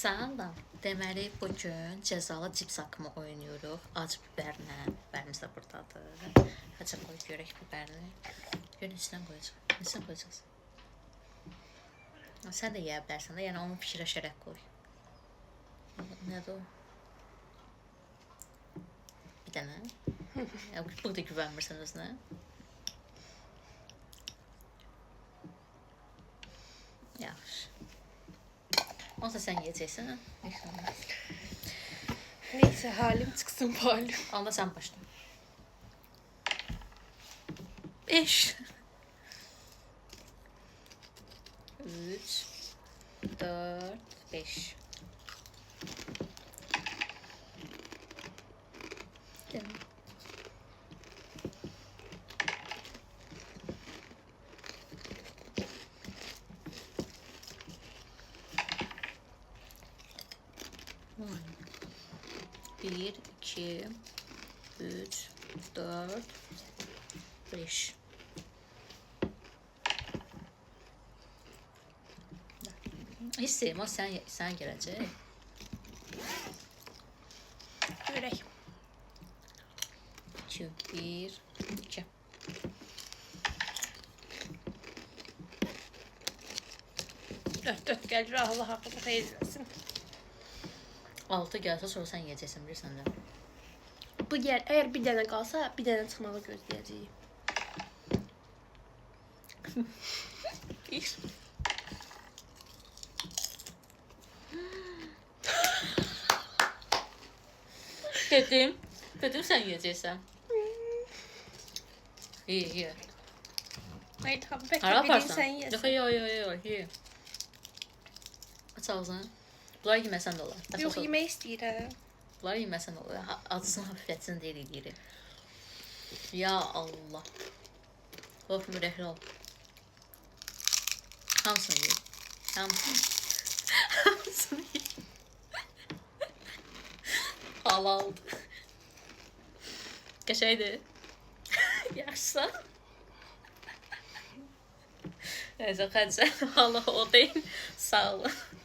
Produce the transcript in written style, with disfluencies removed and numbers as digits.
Salam. Deməli, bugün cəzalı cips haqqımı oynuyoruz. Acı biberlə. Biberimiz də buradadır. Həcə qoy görək biberini. Gör neçədən qoyacaq. Neçədən qoyacaqız? Sən də yeyə bilərsən də, yəni onu fikirləşərək qoy. Nədir o? Bir dənə. Bu da güvənmirsən özünə. Yaxşı. Onsa sən yiyəcəksən. Neyse halim çıksın halim. Onda sən başla. 5 3 4 5 1 2 3 4 5 İstəyim, o sən gələcək. Görək. 2 1 2 Dört gəlir, Allah haqqını xeyir versin. 6 gəlsə sonra sən yeyəcəksən, bilirsən də. Bu yer, eğer bir dənə qalsa, bir dənə çıxmağı gözləyəcəyik. 1 Dedim sən yeyəcəksən. Ye. Ay tamam, bəlkə Hara bilin aparsan? sən yesin. Yox, ye. Aç ağzını. Bunları yeməsən də olar. Yox, yemək istəyirəm. Bunları yeməsən də olar. Acısını hafiflətsin deyə eləyir. Ya Allah. Of, mürəkli ol. Hamısını ye. Hamısını ye. Halaldır. Qəşəydir. Yaxşısa. Neyse, xərcə. Allah o deyil. Sağ olun.